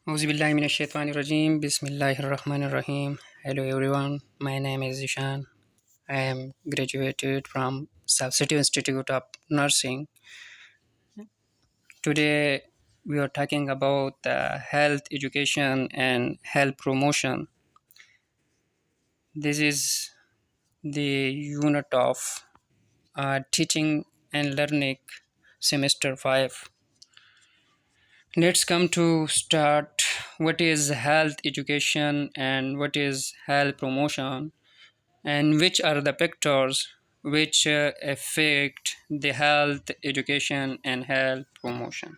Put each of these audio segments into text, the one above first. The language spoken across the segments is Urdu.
Auzubillahiminash-shaytanir-rajeem. Bismillahir-rahmanir-rahim. Hello everyone, my name is Zishan. I am graduated from South City Institute of Nursing. Today we are talking about health education and health promotion. This is the unit of teaching and learning semester 5. Let's come to start what is health education and what is health promotion, and which are the factors which affect the health education and health promotion.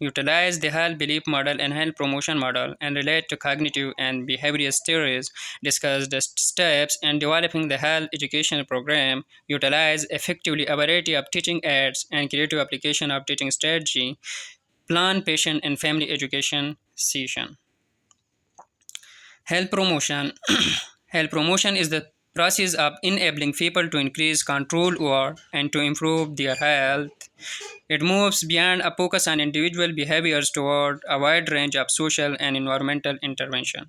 utilize the health belief model and health promotion model, and relate to cognitive and behavioral theories, discuss the steps in developing the health education program, utilize effectively a variety of teaching aids and creative application of teaching strategy, plan patient and family education session. Health promotion. Health promotion is the process of enabling people to increase control over and to improve their health. It moves beyond a focus on individual behaviors toward a wide range of social and environmental intervention.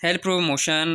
Health promotion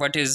What is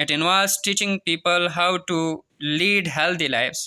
It involves teaching people how to lead healthy lives.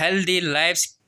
healthy lives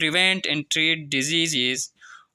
prevent and treat diseases,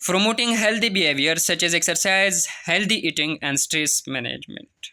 Promoting healthy behaviors such as exercise, healthy eating and stress management.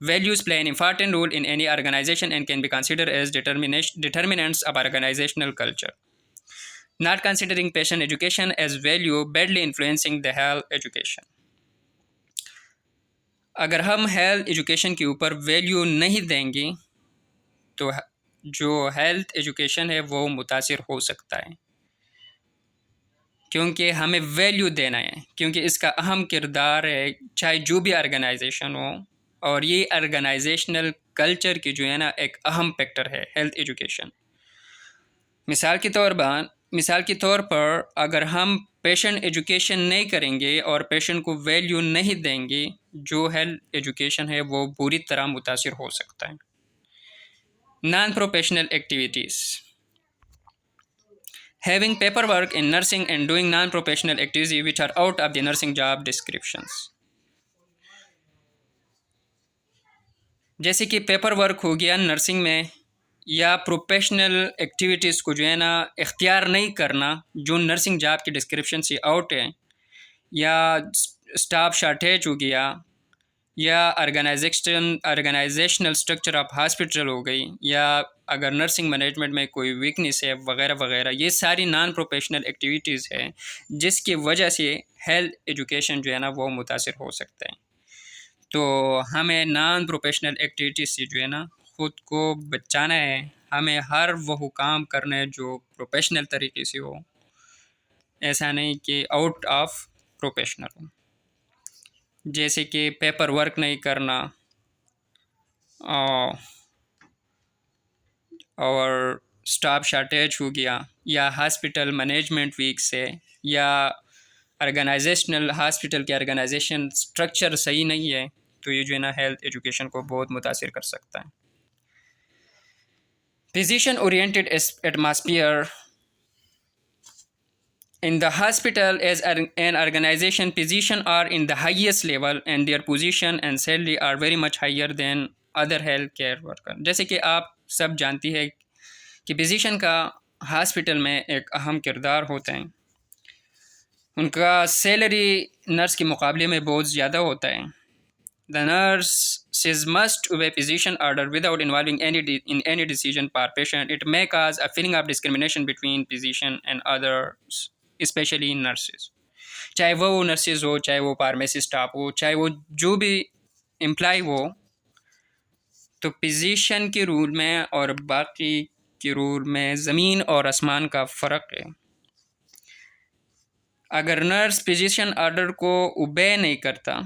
Values play an important role in any organization and can be considered as determinants of organizational culture. Not considering patient education as value badly influencing the health education. اگر ہم ہیلتھ ایجوکیشن کے اوپر ویلیو نہیں دیں گے تو جو ہیلتھ ایجوکیشن ہے وہ متاثر ہو سکتا ہے، کیونکہ ہمیں ویلیو دینا ہے، کیونکہ اس کا اہم کردار ہے چاہے جو بھی آرگنائزیشن ہو، اور یہ آرگنائزیشنل کلچر کی جو ہے نا ایک اہم فیکٹر ہے ہیلتھ ایجوکیشن۔ مثال کے طور پر اگر ہم پیشنٹ ایجوکیشن نہیں کریں گے اور پیشنٹ کو ویلیو نہیں دیں گے، جو ہیلتھ ایجوکیشن ہے وہ بری طرح متاثر ہو سکتا ہے۔ Non professional activities. Having paperwork in nursing and doing non-professional activities which are out of the nursing job descriptions. جیسے کہ پیپر ورک ہو گیا نرسنگ میں، یا پروفیشنل ایکٹیویٹیز کو جو ہے نا اختیار نہیں کرنا جو نرسنگ جاب کی ڈسکرپشن سے آؤٹ ہے، یا اسٹاف شارٹیج ہو گیا، یا آرگنائزیشنل اسٹرکچر آف ہاسپٹل ہو گئی، یا اگر نرسنگ مینجمنٹ میں کوئی ویکنیس ہے وغیرہ وغیرہ، یہ ساری نان پروفیشنل ایکٹیویٹیز ہے جس کی وجہ سے ہیلتھ ایجوکیشن جو ہے نا وہ متاثر ہو سکتا ہے۔ تو ہمیں نان پروفیشنل ایکٹیویٹیز سے جو ہے نا خود کو بچانا ہے، ہمیں ہر وہ کام کرنا ہے جو پروفیشنل طریقے سے ہو، ایسا نہیں کہ آؤٹ آف پروفیشنل ہو، جیسے کہ پیپر ورک نہیں کرنا، اور اسٹاف شارٹیج ہو گیا، یا ہاسپٹل مینجمنٹ ویک سے، یا آرگنائزیشنل ہاسپٹل کے آرگنائزیشن اسٹرکچر صحیح نہیں ہے، تو یہ جو ہے نا ہیلتھ ایجوکیشن کو بہت متاثر کر سکتا ہے۔ Physician oriented atmosphere. In the hospital, as an organization, physicians are in the highest level and their position and salary are very much higher than other health care workers. جیسے کہ آپ سب جانتی ہے کہ فزیشین کا ہاسپٹل میں ایک اہم کردار ہوتا ہے، ان کا سیلری نرس کے مقابلے میں بہت زیادہ ہوتا ہے۔ The nurses must obey physician order without involving in any decision per patient. It may cause a feeling of discrimination between physician and others, especially nurses. چاہے وہ نرسز ہو، چاہے وہ فارمیسی اسٹاف ہو، چاہے وہ جو بھی امپلائی ہو، تو فزیشین کے رول میں اور باقی کے رول میں زمین اور آسمان کا فرق ہے۔ اگر نرس فزیشین آرڈر کو اوبے نہیں کرتا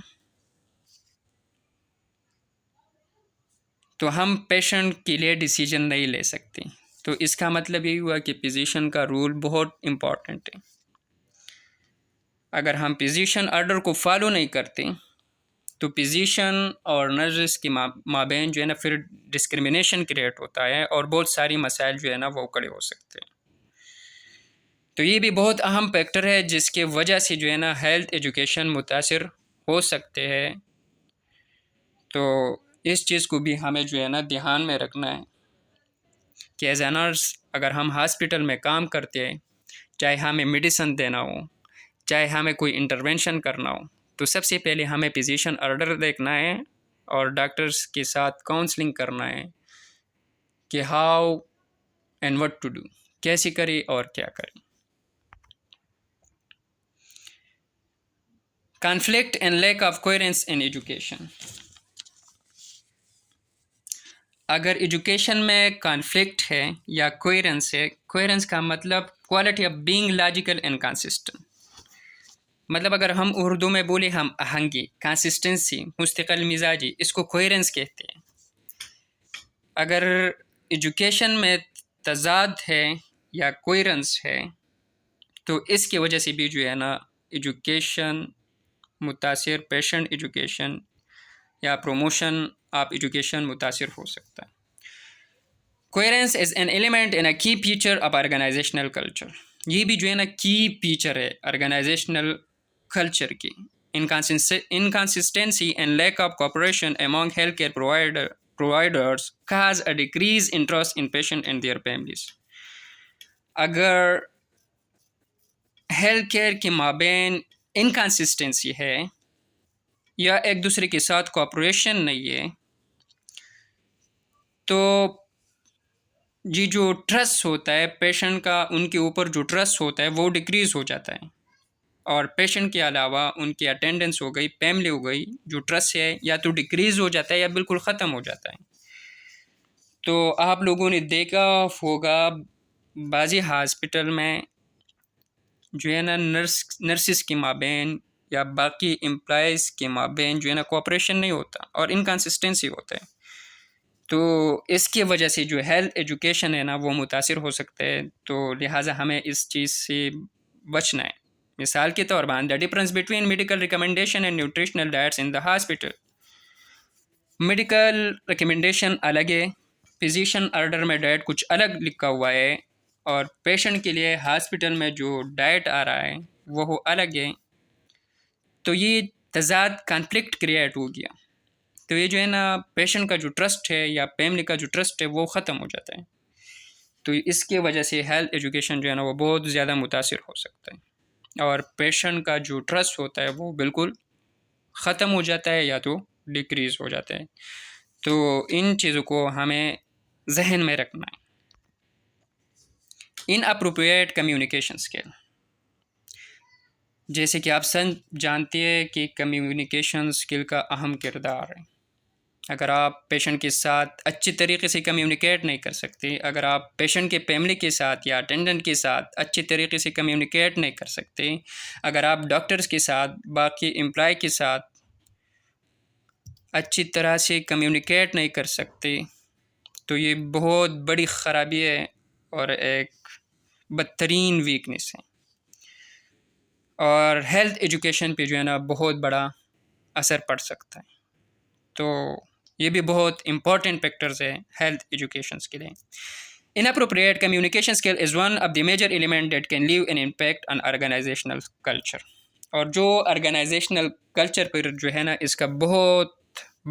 تو ہم پیشنٹ کے لیے ڈیسیجن نہیں لے سکتے، تو اس کا مطلب یہ ہوا کہ فزیشین کا رول بہت امپورٹنٹ ہے۔ اگر ہم فزیشین آرڈر کو فالو نہیں کرتے تو فزیشین اور نرس کے مابین جو ہے نا پھر ڈسکرمنیشن کریٹ ہوتا ہے اور بہت ساری مسائل جو ہے نا وہ کھڑے ہو سکتے ہیں۔ تو یہ بھی بہت اہم فیکٹر ہے جس کی وجہ سے جو ہے نا ہیلتھ ایجوکیشن متاثر ہو سکتے ہیں۔ تو اس چیز کو بھی ہمیں جو ہے نا دھیان میں رکھنا ہے کہ ایز اے نرس اگر ہم ہاسپٹل میں کام کرتے ہیں، چاہے ہمیں میڈیسن دینا ہو، چاہے ہمیں کوئی انٹرونشن کرنا ہو، تو سب سے پہلے ہمیں فزیشین آرڈر دیکھنا ہے اور ڈاکٹرز کے ساتھ کاؤنسلنگ کرنا ہے کہ how and what to do, کیسے کرے اور کیا کرے۔ Conflict and lack of coherence in education. اگر ایجوکیشن میں کانفلکٹ ہے یا کوئرنس ہے، کوئرنس کا مطلب quality of being logical and consistent, مطلب اگر ہم اردو میں بولے ہم آہنگی، کنسسٹنسی، مستقل مزاجی، اس کو کوئرنس کہتے ہیں۔ اگر ایجوکیشن میں تضاد ہے یا کوئرنس ہے تو اس کی وجہ سے بھی جو ہے نا ایجوکیشن متاثر، پیشنٹ ایجوکیشن یا پروموشن آف ایجوکیشن متاثر ہو سکتا ہے۔ کوئرنس از این ایلیمنٹ ان اے کی فیچر آف آرگنائزیشنل کلچر، یہ بھی جو ہے نا کی فیچر ہے آرگنائزیشنل کلچر کی۔ Inconsistency and lack of cooperation among healthcare providers cause a decrease in trust in patients and their families. اگر ہیلتھ کیئر کے مابین انکنسسٹنسی ہے یا ایک دوسرے کے ساتھ کوآپریشن نہیں ہے تو یہ جو ٹرسٹ ہوتا ہے پیشنٹ کا ان کے اوپر جو ٹرسٹ ہوتا ہے وہ ڈکریز ہو جاتا ہے، اور پیشنٹ کے علاوہ ان کی اٹینڈنس ہو گئی، فیملی ہو گئی، جو ٹرسٹ ہے یا تو ڈکریز ہو جاتا ہے یا بالکل ختم ہو جاتا ہے۔ تو آپ لوگوں نے دیکھا ہوگا بعضی ہاسپٹل میں جو ہے نا نرسز کے مابین یا باقی امپلائیز کے مابین جو ہے نا کوآپریشن نہیں ہوتا اور انکنسسٹنسی ہوتا ہے، تو اس کی وجہ سے جو ہیلتھ ایجوکیشن ہے نا وہ متاثر ہو سکتا ہے، تو لہٰذا ہمیں اس چیز سے بچنا ہے۔ مثال کے طور پر the difference between medical recommendation and nutritional diets in the hospital. Medical recommendation الگ ہے، فزیشین آرڈر میں ڈائٹ کچھ الگ لکھا ہوا ہے، اور پیشنٹ کے لیے ہاسپٹل میں جو ڈائٹ آ رہا ہے وہ الگ ہے، تو یہ تضاد کانفلکٹ کریٹ ہو گیا، تو یہ جو ہے نا پیشنٹ کا جو ٹرسٹ ہے یا فیملی کا جو ٹرسٹ ہے وہ ختم ہو جاتا ہے، تو اس کی وجہ سے ہیلتھ ایجوکیشن جو ہے نا وہ بہت زیادہ متاثر ہو سکتا ہے، اور پیشنٹ کا جو ٹرسٹ ہوتا ہے وہ بالکل ختم ہو جاتا ہے یا تو ڈکریز ہو جاتا ہے، تو ان چیزوں کو ہمیں ذہن میں رکھنا ہے۔ ان اپروپریٹ کمیونیکیشن اسکل، جیسے کہ آپ جانتے ہیں کہ کمیونیکیشن اسکل کا اہم کردار ہے۔ اگر آپ پیشنٹ کے ساتھ اچھی طریقے سے کمیونیکیٹ نہیں کر سکتے، اگر آپ پیشنٹ کے فیملی کے ساتھ یا اٹینڈنٹ کے ساتھ اچھی طریقے سے کمیونیکیٹ نہیں کر سکتے، اگر آپ ڈاکٹرز کے ساتھ باقی امپلائی کے ساتھ اچھی طرح سے کمیونیکیٹ نہیں کر سکتے، تو یہ بہت بڑی خرابی ہے اور ایک بدترین ویکنیس ہے، اور ہیلتھ ایجوکیشن پہ جو ہے نا بہت بڑا اثر پڑ سکتا ہے، تو یہ بھی بہت امپورٹنٹ فیکٹرز ہے ہیلتھ ایجوکیشنس کے لیے۔ Inappropriate communication skill is one of the major elements that can leave an impact on organizational culture، اور جو آرگنائزیشنل کلچر پر جو ہے نا اس کا بہت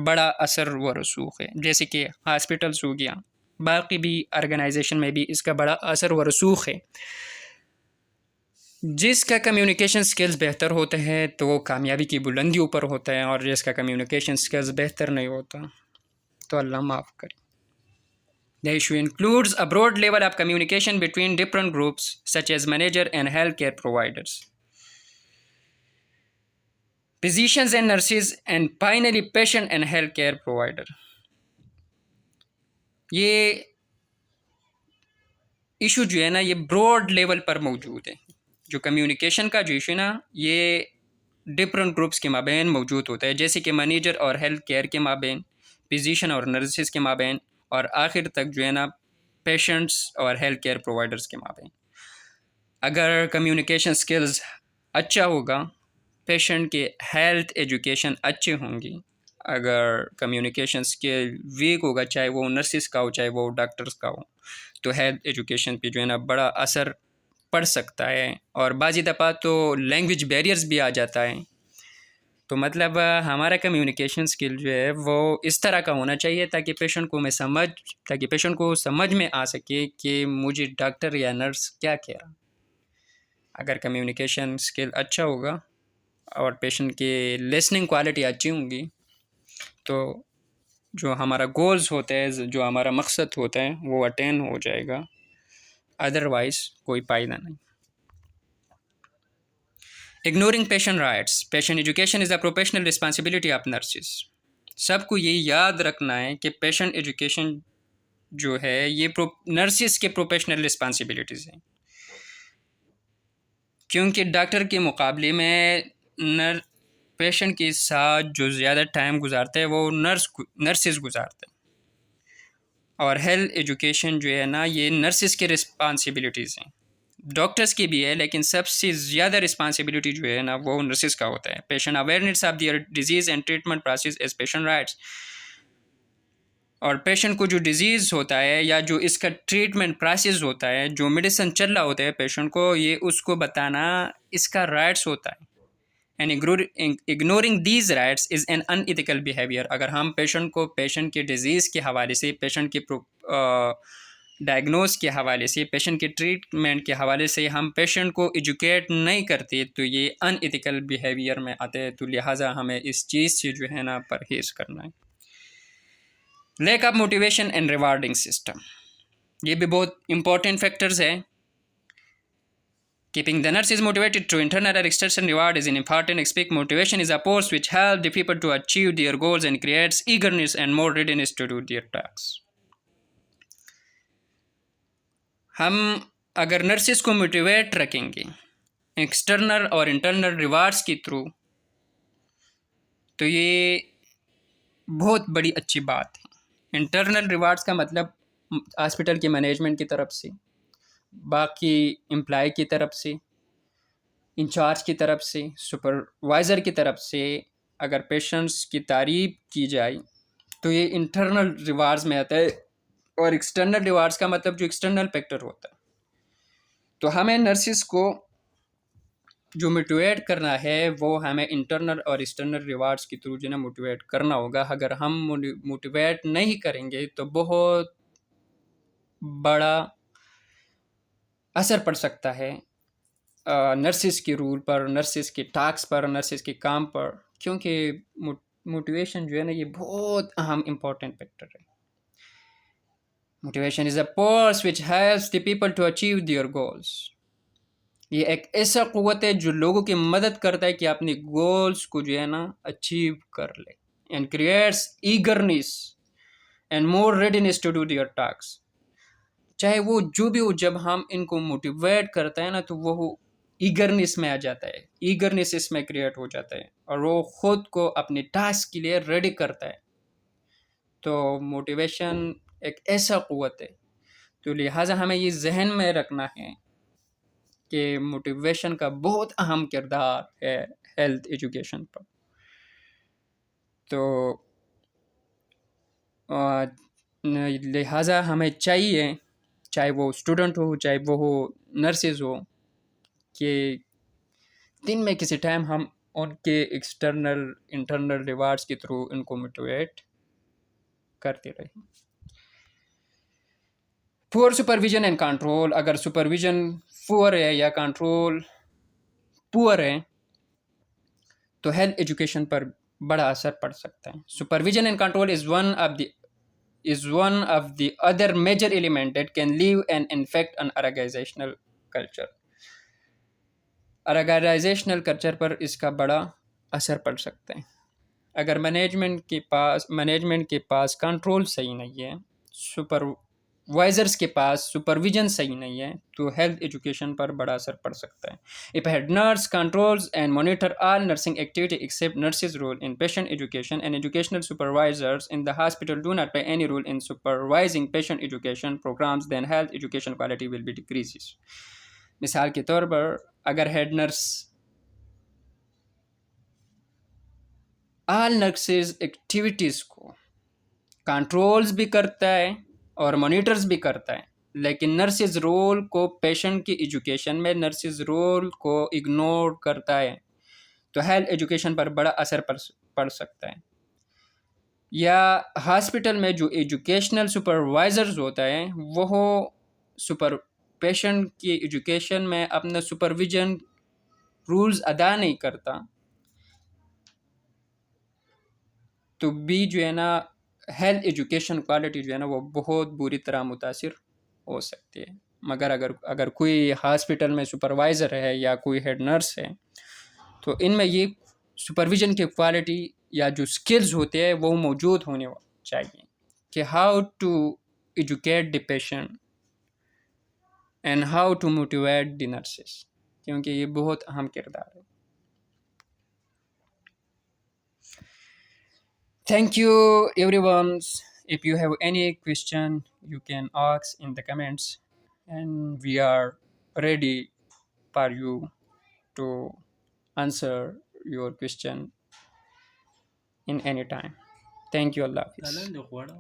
بڑا اثر و رسوخ ہے، جیسے کہ ہاسپٹلس ہو گیا، باقی بھی آرگنائزیشن میں بھی اس کا بڑا اثر و رسوخ ہے۔ جس کا کمیونیکیشن سکلز بہتر ہوتے ہیں تو وہ کامیابی کی بلندیوں پر ہوتا ہے، اور جس کا کمیونیکیشن سکلز بہتر نہیں ہوتا تو اللہ معاف کرے۔ The issue includes a broad level of communication between different groups such as manager and healthcare providers, physicians and nurses, and finally patient and healthcare provider۔ یہ ایشو جو ہے نا یہ براڈ لیول پر موجود ہے، جو کمیونیکیشن کا جو ایشو نا یہ ڈفرینٹ گروپس کے مابین موجود ہوتا ہے، جیسے کہ مینیجر اور ہیلتھ کیئر کے مابین، فزیشین اور نرسز کے مابین، اور آخر تک جو ہے نا پیشنٹس اور ہیلتھ کیئر پرووائڈرز کے مابین۔ اگر کمیونیکیشن سکلز اچھا ہوگا، پیشنٹ کے ہیلتھ ایجوکیشن اچھے ہوں گی۔ اگر کمیونیکیشن سکل ویک ہوگا، چاہے وہ نرسز کا ہو چاہے وہ ڈاکٹرز کا ہو، تو ہیلتھ ایجوکیشن پہ جو ہے نا بڑا اثر پڑ سکتا ہے، اور بعضی دفعہ تو لینگویج بیریئرز بھی آ جاتا ہے، تو مطلب ہمارا کمیونیکیشن سکل جو ہے وہ اس طرح کا ہونا چاہیے تاکہ پیشنٹ کو سمجھ میں آ سکے کہ مجھے ڈاکٹر یا نرس کیا کہہ رہا۔ اگر کمیونیکیشن سکل اچھا ہوگا اور پیشنٹ کی لسننگ کوالٹی اچھی ہوں گی، تو جو ہمارا گولز ہوتا ہے، جو ہمارا مقصد ہوتا ہے وہ اٹین ہو جائے گا، ادروائز کوئی فائدہ نہیں۔ Ignoring patient rights. Patient education is the professional responsibility of nurses۔ سب کو یہ یاد رکھنا ہے کہ پیشنٹ ایجوکیشن جو ہے یہ نرسز کے پروفیشنل رسپانسبلٹیز ہیں، کیونکہ ڈاکٹر کے مقابلے میں پیشنٹ کے ساتھ جو زیادہ ٹائم گزارتے ہیں وہ نرسز گزارتے ہیں، اور ہیلتھ ایجوکیشن جو ہے نا یہ نرسز کے رسپانسبلٹیز ہیں، ڈاکٹرز کی بھی ہے، لیکن سب سے زیادہ رسپانسبلٹی جو ہے نا وہ نرسز کا ہوتا ہے۔ Patient awareness of their disease and treatment process is patient rights, اور پیشنٹ کو جو ڈیزیز ہوتا ہے یا جو اس کا ٹریٹمنٹ پروسیس ہوتا ہے، جو میڈیسن چل رہا ہوتا ہے پیشنٹ کو، یہ اس کو بتانا اس کا رائٹس ہوتا ہے، and ignoring these rights is an in ethical behaviour. اگر ہم پیشنٹ کے ڈیزیز کے حوالے سے، پیشنٹ کے ڈائگنوز کے حوالے سے، پیشنٹ کے ٹریٹمنٹ کے حوالے سے ہم پیشنٹ کو ایجوکیٹ نہیں کرتے، تو یہ ان ایتھیکل بیہیویئر میں آتے ہیں، تو لہٰذا ہمیں اس چیز سے جو ہے نا پرہیز کرنا ہے۔ Lack of motivation and rewarding system, یہ بھی بہت امپورٹنٹ فیکٹرز ہے. Keeping the nurses motivated through internal or external reward is an important aspect. Motivation is a force which helps the people to achieve their goals and creates eagerness and more readiness to do their tasks. ہم اگر نرسز کو موٹیویٹ رکھیں گے ایکسٹرنل اور انٹرنل ریوارڈس کے تھرو تو یہ بہت بڑی اچھی بات ہے. انٹرنل ریوارڈس کا مطلب ہاسپٹل کے مینجمنٹ کی طرف سے، باقی امپلائی کی طرف سے، انچارج کی طرف سے، سپروائزر کی طرف سے اگر پیشنٹس کی تعریف کی جائے تو یہ انٹرنل ریوارڈز میں آتا ہے. اور ایکسٹرنل ریوارڈز کا مطلب جو ایکسٹرنل فیکٹر ہوتا ہے. تو ہمیں نرسز کو جو موٹیویٹ کرنا ہے وہ ہمیں انٹرنل اور ایکسٹرنل ریوارڈز کے تھرو جو ہے نا موٹیویٹ کرنا ہوگا. اگر ہم موٹیویٹ نہیں کریں گے تو بہت بڑا اثر پڑ سکتا ہے نرسز کے رول پر، نرسز کے ٹاسک پر، نرسز کے کام پر، کیونکہ موٹیویشن جو ہے نا یہ بہت اہم امپورٹنٹ فیکٹر ہے. Motivation is a force which helps the people to achieve their goals. یہ ایک ایسا قوت ہے جو لوگوں کی مدد کرتا ہے کہ اپنی گولس کو جو ہے نا اچیو کر لے. And creates eagerness and more readiness to do their task. چاہے وہ جو بھی ہو، جب ہم ان کو موٹیویٹ کرتے ہیں نا تو وہ ایگرنیس میں آ جاتا ہے، ایگرنیس اس میں کریٹ ہو جاتا ہے اور وہ خود کو اپنے ٹاسک کے لیے ریڈی کرتا ہے. تو موٹیویشن ایک ایسا قوت ہے، تو لہٰذا ہمیں یہ ذہن میں رکھنا ہے کہ موٹیویشن کا بہت اہم کردار ہے ہیلتھ ایجوکیشن پر. تو لہٰذا ہمیں چاہیے، چاہے وہ اسٹوڈنٹ ہو، چاہے وہ ہو نرسز ہو، کہ دن میں کسی ٹائم ہم ان کے ایکسٹرنل انٹرنل ریوارڈس کے تھرو ان کو موٹیویٹ کرتے رہیں. پور سپرویژن اینڈ کنٹرول. اگر سپرویژن پور ہے یا کنٹرول پور ہے تو ہیلتھ ایجوکیشن پر بڑا اثر پڑ سکتا ہے. Supervision and control is one of the other major element that can leave an effect on organizational culture. organizational culture پر اس کا بڑا اثر پڑ سکتا ہے. اگر مینجمنٹ کے پاس کنٹرول صحیح نہیں ہے، سپروائزرز کے پاس سپرویژن صحیح نہیں ہے تو ہیلتھ ایجوکیشن پر بڑا اثر پڑ سکتا ہے. If a head nurse controls and monitor all nursing activity except nurses' role in patient education, and educational supervisors in the hospital do not play any role in supervising patient education programs, then health education quality will be decreases. مثال کے طور پر اگر ہیڈ نرس آل نرسز ایکٹیویٹیز کو کنٹرولز بھی کرتا ہے اور مانیٹرز بھی کرتا ہے، لیکن نرسز رول کو پیشنٹ کی ایجوکیشن میں نرسز رول کو اگنور کرتا ہے تو ہیلتھ ایجوکیشن پر بڑا اثر پڑ سکتا ہے. یا ہاسپٹل میں جو ایجوکیشنل سپروائزرز ہوتا ہے وہ پیشنٹ کی ایجوکیشن میں اپنا سپرویژن رولز ادا نہیں کرتا تو بھی جو ہے نا ہیلتھ ایجوکیشن کوالٹی جو ہے نا وہ بہت بری طرح متاثر ہو سکتی ہے. مگر اگر کوئی ہاسپٹل میں سپروائزر ہے یا کوئی ہیڈ نرس ہے تو ان میں یہ سپرویژن کی کوالٹی یا جو سکلز ہوتے ہیں وہ موجود ہونے چاہیے کہ how to educate the patient and how to motivate the nurses, کیونکہ یہ بہت اہم کردار ہے. Thank you everyone. If you have any question, you can ask in the comments and we are ready for you to answer your question in any time. Thank you. Allah Hafiz.